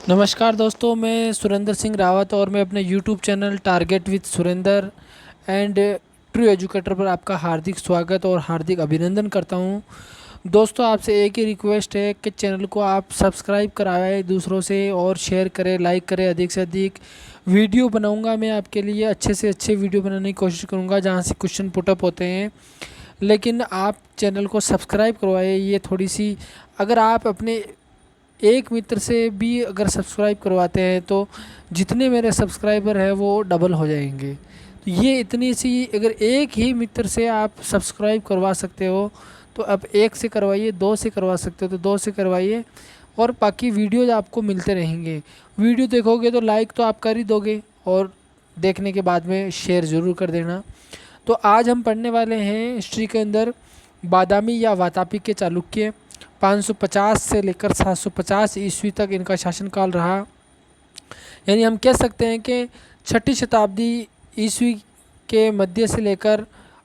नमस्कार दोस्तों, मैं सुरेंद्र सिंह रावत और मैं अपने YouTube channel target with Surendra and true educator पर आपका हार्दिक स्वागत और हार्दिक अभिनंदन करता हूं। दोस्तों, आपसे एक ही रिक्वेस्ट है कि चैनल को आप सब्सक्राइब कराएं दूसरों से और शेयर करें, लाइक करें। अधिक से अधिक वीडियो बनाऊंगा मैं आपके लिए, अच्छे से अच्छे वीडियो बनाने की कोशिश करूँगा जहाँ से क्वेश्चन पुटअप होते हैं। लेकिन आप चैनल को सब्सक्राइब करवाएं। ये थोड़ी सी, अगर आप अपने एक मित्र से भी अगर सब्सक्राइब करवाते हैं तो जितने मेरे सब्सक्राइबर हैं वो डबल हो जाएंगे। तो ये इतनी सी, अगर एक ही मित्र से आप सब्सक्राइब करवा सकते हो तो अब एक से करवाइए, दो से करवा सकते हो तो दो से करवाइए और बाकी वीडियोज आपको मिलते रहेंगे। वीडियो देखोगे तो लाइक तो आप कर ही दोगे और देखने के बाद में शेयर ज़रूर कर देना। तो आज हम पढ़ने वाले हैं हिस्ट्री के अंदर बादामी या वातापी के चालुक्य। 550 से लेकर 750 ईस्वी तक इनका शासनकाल रहा। यानी हम कह सकते हैं कि छठी शताब्दी ईस्वी के मध्य से लेकर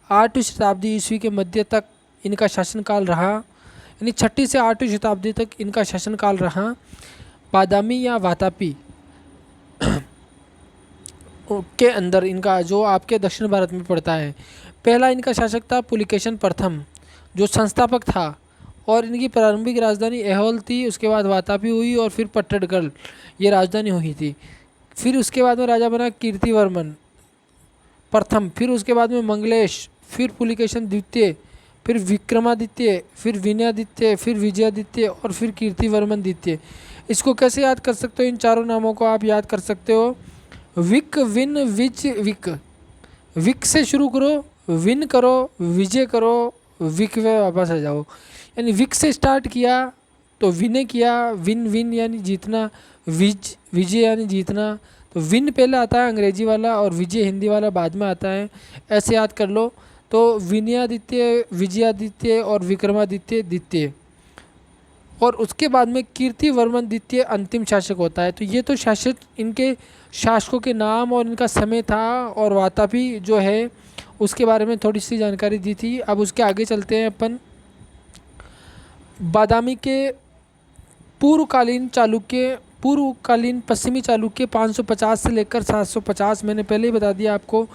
8वीं शताब्दी ईस्वी के मध्य तक इनका शासनकाल रहा। यानी छठी से 8वीं शताब्दी तक इनका शासनकाल रहा। बादामी या वातापी के अंदर इनका जो आपके दक्षिण भारत में पड़ता है, पहला इनका शासक था पुलिकेशन प्रथम, जो संस्थापक था और इनकी प्रारंभिक राजधानी ऐहोल थी। उसके बाद वातापी हुई और फिर पट्टड़गढ़ ये राजधानी हुई थी। फिर उसके बाद में राजा बना कीर्तिवर्मन प्रथम, फिर उसके बाद में मंगलेश, फिर पुलिकेशन द्वितीय, फिर विक्रमादित्य, फिर विनयादित्य, फिर विजयादित्य और फिर कीर्तिवर्मन द्वितीय। इसको कैसे याद कर सकते हो? इन चारों नामों को आप याद कर सकते हो। विक, विन, विज, विक। विक से शुरू करो, विन करो, विजय करो, विक में वापस आ जाओ। यानी विक से स्टार्ट किया तो विनय किया, विन विन यानी जीतना, विजय यानी जीतना। तो विन पहले आता है अंग्रेजी वाला और विजय हिंदी वाला बाद में आता है, ऐसे याद कर लो। तो विनयादित्य, विजयादित्य और विक्रमादित्य द्वितीय, और उसके बाद में कीर्तिवर्मन द्वितीय अंतिम शासक होता है। तो ये तो शासक, इनके शासकों के नाम और इनका समय था। और वातापी जो है उसके बारे में थोड़ी सी जानकारी दी थी। अब उसके आगे चलते हैं अपन। बादामी के पूर्वकालीन चालुक्य, पूर्वकालीन पश्चिमी चालुक्य 550 से लेकर 750, मैंने पहले ही बता दिया आपको।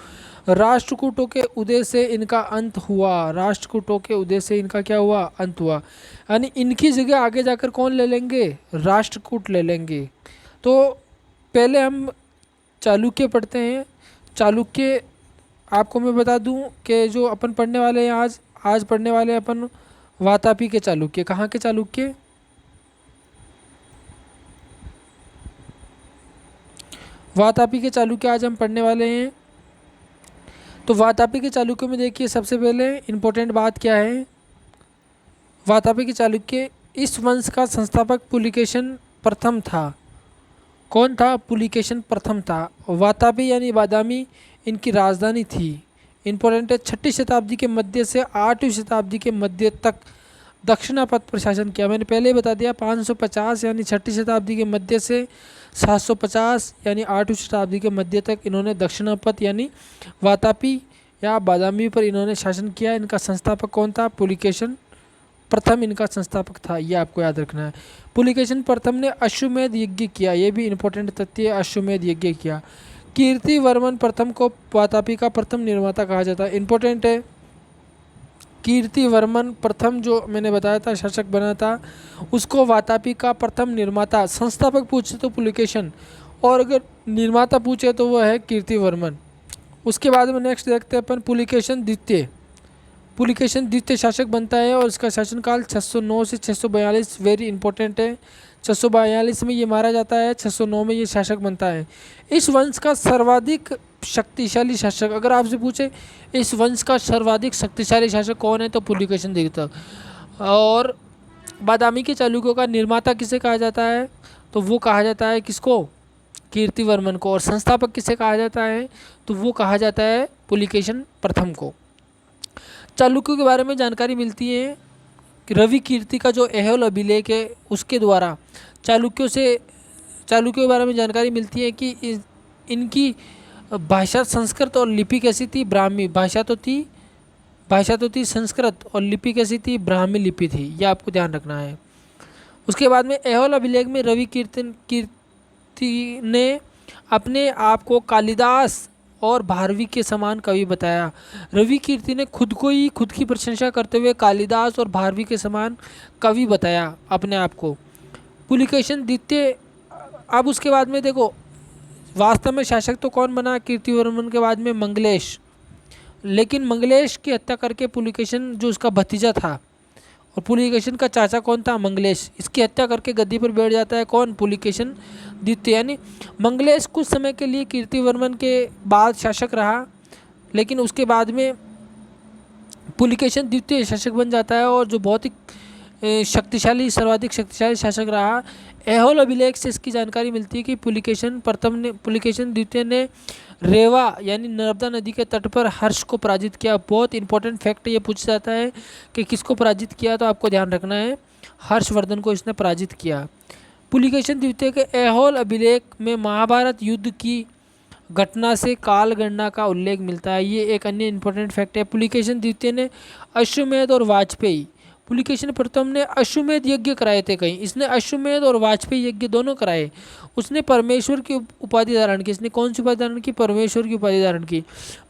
राष्ट्रकूटों के उदय से इनका अंत हुआ। राष्ट्रकूटों के उदय से इनका क्या हुआ? अंत हुआ। यानी इनकी जगह आगे जाकर कौन ले लेंगे? राष्ट्रकूट ले लेंगे। तो पहले हम चालुक्य पढ़ते हैं। चालुक्य आपको मैं बता दूं कि जो अपन पढ़ने वाले हैं आज पढ़ने वाले हैं अपन वातापी के चालुक्य। कहाँ के चालुक्य? वातापी के चालुक्य आज हम पढ़ने वाले हैं। तो वातापी के चालुक्य में देखिए, सबसे पहले इम्पोर्टेंट बात क्या है। वातापी के चालुक्य, इस वंश का संस्थापक पुलिकेशन प्रथम था। कौन था? पुलिकेशन प्रथम था। वातापी यानी बादामी इनकी राजधानी थी। इम्पोर्टेंट है, छठी शताब्दी के मध्य से 8वीं शताब्दी के मध्य तक दक्षिणापथ पर शासन किया। मैंने पहले ही बता दिया, 550 यानी छठी शताब्दी के मध्य से 750 यानी 8वीं शताब्दी के मध्य तक इन्होंने दक्षिणापथ यानी वातापी या बादामी पर इन्होंने शासन किया। इनका संस्थापक कौन था? पुलिकेशन प्रथम इनका संस्थापक था, ये आपको याद रखना है। पुलिकेशन प्रथम ने अश्वमेध यज्ञ किया, ये भी इंपॉर्टेंट तथ्य है, अश्वमेध यज्ञ किया। कीर्तिवर्मन प्रथम को वातापी का प्रथम निर्माता कहा जाता है। इंपॉर्टेंट है, कीर्तिवर्मन प्रथम जो मैंने बताया था शासक बना था, उसको वातापी का प्रथम निर्माता, संस्थापक पूछे तो पुलिकेशन और अगर निर्माता पूछे तो वो है कीर्तिवर्मन। उसके बाद में नेक्स्ट देखते हैं अपन पुलिकेशन द्वितीय। पुलिकेशन द्वितीय शासक बनता है और इसका शासनकाल 609 से 642 वेरी इंपॉर्टेंट है। 642 में ये मारा जाता है, 609 में ये शासक बनता है। इस वंश का सर्वाधिक शक्तिशाली शासक, अगर आपसे पूछे इस वंश का सर्वाधिक शक्तिशाली शासक कौन है तो पुलिकेशन द्वितीय। और बादामी के चालुक्यों का निर्माता किसे कहा जाता है? तो वो कहा जाता है किसको? कीर्तिवर्मन को। और संस्थापक किसे कहा जाता है? तो वो कहा जाता है पुलिकेशन प्रथम को। चालुक्यों के बारे में जानकारी मिलती है कि रवि कीर्ति का जो ऐहोल अभिलेख है उसके द्वारा चालुक्यों के बारे में जानकारी मिलती है कि इनकी भाषा संस्कृत और लिपि कैसी थी? ब्राह्मी भाषा तो थी संस्कृत, और लिपि कैसी थी? ब्राह्मी लिपि थी। यह आपको ध्यान रखना है। उसके बाद में ऐहोल अभिलेख में रवि कीर्ति ने अपने आप को कालिदास और भारवी के समान कवि बताया। रवि कीर्ति ने खुद को ही खुद की प्रशंसा करते हुए कालिदास और भारवी के समान कवि बताया अपने आप को। पुलिकेशन द्वितीय। अब उसके बाद में देखो वास्तव में शासक तो कौन बना कीर्तिवर्मन के बाद में? मंगलेश। लेकिन मंगलेश की हत्या करके पुलिकेशन जो उसका भतीजा था, और पुलिकेशन का चाचा कौन था? मंगलेश। इसकी हत्या करके गद्दी पर बैठ जाता है कौन? पुलिकेशन द्वितीय। यानी मंगलेश कुछ समय के लिए कीर्तिवर्मन के बाद शासक रहा, लेकिन उसके बाद में पुलिकेशन द्वितीय शासक बन जाता है, और जो बहुत ही शक्तिशाली, सर्वाधिक शक्तिशाली शासक रहा। ऐहोल अभिलेख से इसकी जानकारी मिलती है कि पुलिकेशन द्वितीय ने रेवा यानी नर्मदा नदी के तट पर हर्ष को पराजित किया। बहुत इंपॉर्टेंट फैक्ट ये पूछा जाता है कि किसको पराजित किया, तो आपको ध्यान रखना है हर्षवर्धन को इसने पराजित किया। पुलिकेशन द्वितीय के ऐहोल अभिलेख में महाभारत युद्ध की घटना से काल गणना का उल्लेख मिलता है। ये एक अन्य इंपॉर्टेंट फैक्ट है। पुलिकेशन द्वितीय ने अश्वमेध और वाजपेयी, पुलिकेशन प्रथम ने अश्वमेध यज्ञ कराए थे कहीं, इसने अश्वमेध और वाजपेयी यज्ञ दोनों कराए। उसने परमेश्वर की उपाधि धारण की। इसने कौन सी उपाधि धारण की? परमेश्वर की उपाधि धारण की।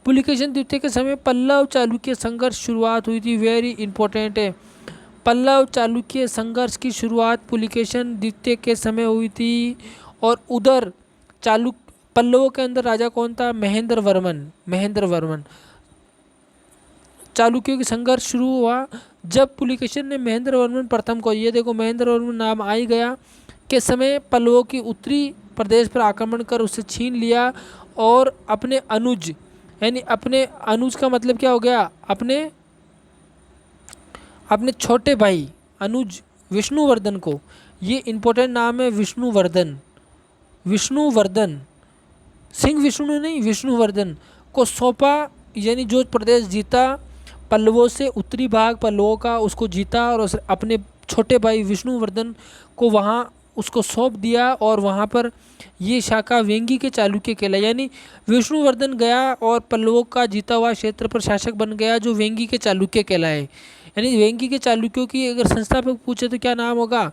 पुलिकेशन द्वितीय के समय पल्लव चालुक्य संघर्ष शुरुआत हुई थी। वेरी इंपॉर्टेंट है। पल्लव चालुक्य संघर्ष की शुरुआत पुलिकेशन द्वितीय के समय हुई थी। और उधर पल्लवों के अंदर राजा कौन था? महेंद्र वर्मन। चालुक्यों की संघर्ष शुरू हुआ जब पुलिकेशन ने महेंद्र वर्मन प्रथम को, ये देखो महेंद्र वर्मन नाम आ ही गया, के समय पल्लवों की उत्तरी प्रदेश पर आक्रमण कर उसे छीन लिया, और अपने अनुज, यानी अपने अनुज का मतलब क्या हो गया? अपने छोटे भाई अनुज विष्णुवर्धन को, ये इंपॉर्टेंट नाम है विष्णुवर्धन सिंह विष्णु नहीं, विष्णुवर्धन को सौंपा। यानी जो प्रदेश जीता पल्लवों से, उत्तरी भाग पल्लवों का, उसको जीता, और अपने छोटे भाई विष्णुवर्धन को वहाँ उसको सौंप दिया, और वहाँ पर ये शाखा वेंगी के चालुक्य कहलाई। यानी विष्णुवर्धन गया और पल्लवों का जीता हुआ क्षेत्र पर शासक बन गया, जो वेंगी के चालुक्य कहलाए। यानी वेंगी के चालुक्यों की अगर संस्थापक पूछे तो क्या नाम होगा?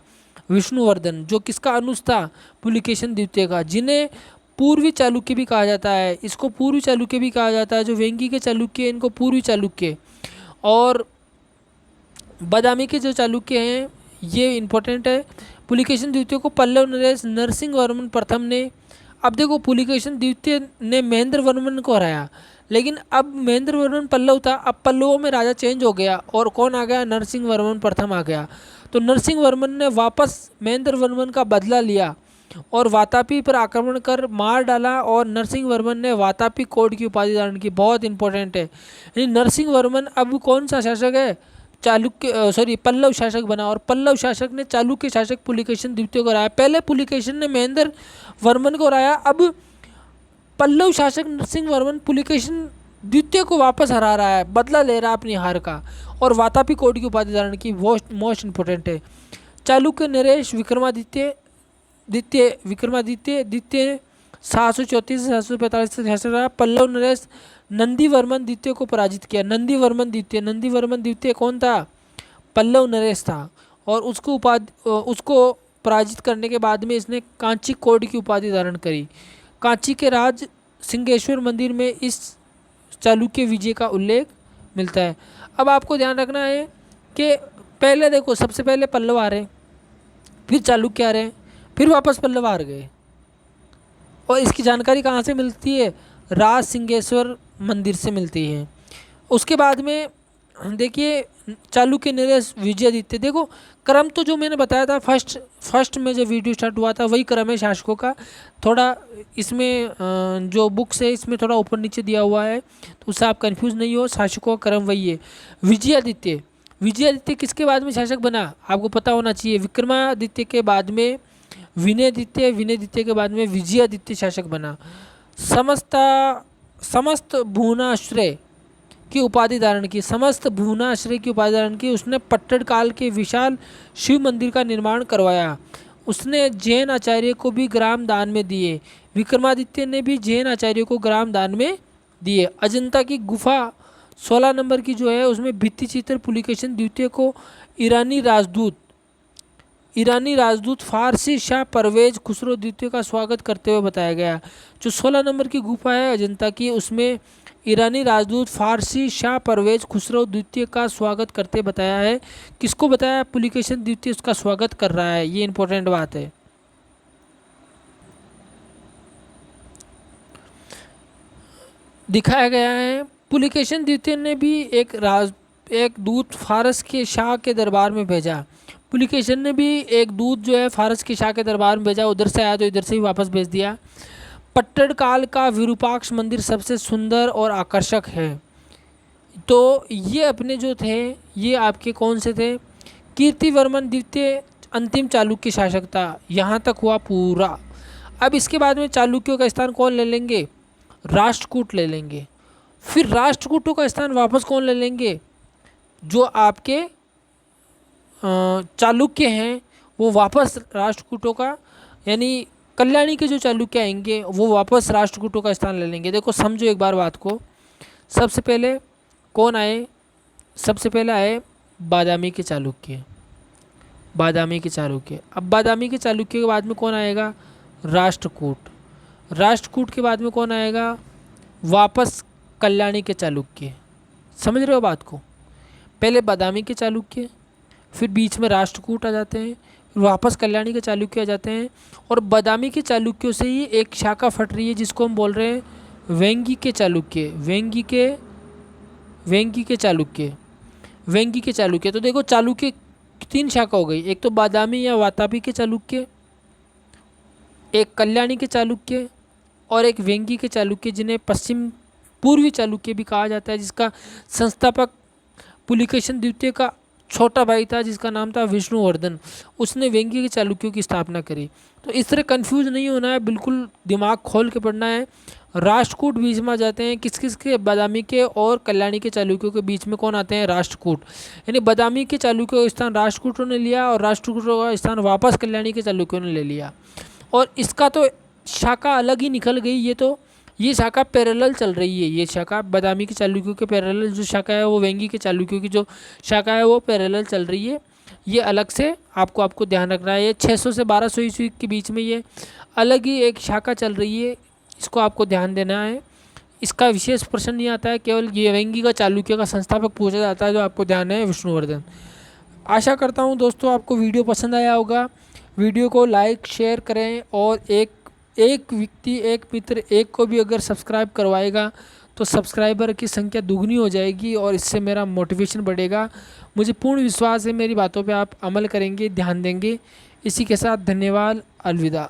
विष्णुवर्धन, जो किसका अनुज था? पुलिकेशन द्वितीय का, जिन्हें पूर्वी चालुक्य भी कहा जाता है। इसको पूर्वी चालुक्य भी कहा जाता है। जो वेंगी के चालुक्य, इनको पूर्वी चालुक्य, और बादामी के जो चालुक्य हैं ये इंपॉर्टेंट है। पुलिकेशन द्वितीय को पल्लव नरेश नरसिंह वर्मन प्रथम ने, अब देखो पुलिकेशन द्वितीय ने महेंद्र वर्मन को हराया, लेकिन अब महेंद्र वर्मन पल्लव था, अब पल्लवों में राजा चेंज हो गया, और कौन आ गया? नरसिंह वर्मन प्रथम आ गया। तो नरसिंह वर्मन ने वापस महेंद्र वर्मन का बदला लिया और वातापी पर आक्रमण कर मार डाला, और नरसिंह वर्मन ने वातापी कोड की उपाधि धारण की। बहुत इंपॉर्टेंट है। यानी नरसिंह वर्मन अब कौन सा शासक है? पल्लव शासक बना, और पल्लव शासक ने चालुक्य शासक पुलिकेशन द्वितीय को हराया। पहले पुलिकेशन ने महेंद्र वर्मन को हराया, अब पल्लव शासक नरसिंह वर्मन पुलिकेशन द्वितीय को वापस हरा रहा है, बदला ले रहा है अपनी हार का, और वातापी कोड की उपाधि धारण की। मोस्ट इंपॉर्टेंट है। चालुक्य नरेश द्वितीय 734 से 745 से शासक रहा। पल्लव नरेश नंदी वर्मन द्वितीय को पराजित किया। नंदी वर्मन द्वितीय कौन था? पल्लव नरेश था, और उसको पराजित करने के बाद में इसने कांची कोड की उपाधि धारण करी। कांची के राज सिंहेश्वर मंदिर में इस चालुक्य विजय का उल्लेख मिलता है। अब आपको ध्यान रखना है कि पहले देखो, सबसे पहले पल्लव आ रहे, फिर चालुक्य आ रहे, फिर वापस पल्लव हार गए, और इसकी जानकारी कहाँ से मिलती है? राज सिंहेश्वर मंदिर से मिलती है। उसके बाद में देखिए चालुक्य नरेश विजयादित्य। देखो क्रम तो जो मैंने बताया था फर्स्ट में जब वीडियो स्टार्ट हुआ था वही क्रम है शासकों का। थोड़ा इसमें जो बुक्स है इसमें थोड़ा ऊपर नीचे दिया हुआ है, तो उससे आप कंफ्यूज नहीं हो, शासकों का क्रम वही है। विजयादित्य किसके बाद में शासक बना? आपको पता होना चाहिए। विक्रमादित्य के बाद में विनयदित्य के बाद में विजयादित्य शासक बना। समस्त भुवनाश्रय की उपाधि धारण की। उसने पट्टड़ काल के विशाल शिव मंदिर का निर्माण करवाया। उसने जैन आचार्य को भी ग्राम दान में दिए। विक्रमादित्य ने भी जैन आचार्य को ग्राम दान में दिए। अजंता की गुफा 16 नंबर की जो है उसमें भित्ति चित्र पुलिकेशन द्वितीय को ईरानी राजदूत ईरानी राजदूत फारसी शाह परवेज खुसरो द्वितीय का स्वागत करते हुए बताया गया। जो 16 नंबर की गुफा है अजंता की, उसमें ईरानी राजदूत फारसी शाह परवेज खुसरो द्वितीय का स्वागत करते बताया है। किसको बताया? पुलिकेशिन द्वितीय उसका स्वागत कर रहा है। ये इंपॉर्टेंट बात है। दिखाया गया है पुलिकेशिन द्वितीय ने भी एक दूत फारस के शाह के दरबार में भेजा। पुलिकेशिन ने भी एक दूत जो है फारस के शाह के दरबार में भेजा, उधर से आया तो इधर से ही वापस भेज दिया। पट्टड़ काल का विरूपाक्ष मंदिर सबसे सुंदर और आकर्षक है। तो ये अपने जो थे ये आपके कौन से थे? कीर्तिवर्मन द्वितीय अंतिम चालुक्य शासक था। यहाँ तक हुआ पूरा। अब इसके बाद में चालुक्यों का स्थान कौन ले लेंगे? राष्ट्रकूट ले लेंगे। फिर राष्ट्रकूटों का स्थान वापस कौन ले लेंगे? जो आपके चालुक्य हैं वो वापस राष्ट्रकूटों का, यानी कल्याणी के जो चालुक्य आएंगे वो वापस राष्ट्रकूटों का स्थान ले लेंगे। देखो समझो एक बार बात को। सबसे पहले कौन आए? सबसे पहले आए बादामी के चालुक्य। बादामी के चालुक्य। अब बादामी के चालुक्य के बाद में कौन आएगा? राष्ट्रकूट। राष्ट्रकूट के बाद में कौन आएगा? वापस कल्याणी के चालुक्य। समझ रहे हो बात को? पहले बादामी के चालुक्य, फिर बीच में राष्ट्रकूट आ जाते हैं, फिर वापस कल्याणी के चालुक्य आ जाते हैं, और बादामी के चालुक्यों से ही एक शाखा फट रही है जिसको हम बोल रहे हैं वेंगी के चालुक्य। वेंगी के चालुक्य। तो देखो चालुक्य की 3 शाखा हो गई। एक तो बादामी या वातापी के चालुक्य, एक कल्याणी के चालुक्य, और एक वेंगी के चालुक्य, जिन्हें पश्चिम पूर्वी चालुक्य भी कहा जाता है, जिसका संस्थापक पुलिकेशिन द्वितीय का छोटा भाई था जिसका नाम था विष्णुवर्धन। उसने वेंगी के चालुक्यों की स्थापना करी। तो इस तरह कंफ्यूज नहीं होना है, बिल्कुल दिमाग खोल के पढ़ना है। राष्ट्रकूट बीच में आ जाते हैं किस किस के? बादामी के और कल्याणी के चालुक्यों के बीच में कौन आते हैं? राष्ट्रकूट। यानी बादामी के चालुक्यों का स्थान राष्ट्रकूटों ने लिया और राष्ट्रकूटों का स्थान वापस कल्याणी के चालुक्यों ने ले लिया। और इसका तो शाखा अलग ही निकल गई। ये शाखा पैरेलल चल रही है। ये शाखा बादामी के चालुक्यों के पैरेलल जो शाखा है वो वेंगी के चालुक्यों की जो शाखा है वो पैरेलल चल रही है। ये अलग से आपको ध्यान रखना है। ये 600 से 1200 ईस्वी के बीच में ये अलग ही एक शाखा चल रही है, इसको आपको ध्यान देना है। इसका विशेष प्रश्न नहीं आता है, केवल ये वेंगी का चालुक्य का संस्थापक पूछा जाता है, जो आपको ध्यान है विष्णुवर्धन। आशा करता हूँ दोस्तों आपको वीडियो पसंद आया होगा। वीडियो को लाइक शेयर करें, और एक व्यक्ति, एक मित्र, एक को भी अगर सब्सक्राइब करवाएगा तो सब्सक्राइबर की संख्या दुगनी हो जाएगी और इससे मेरा मोटिवेशन बढ़ेगा। मुझे पूर्ण विश्वास है मेरी बातों पे आप अमल करेंगे, ध्यान देंगे। इसी के साथ धन्यवाद, अलविदा।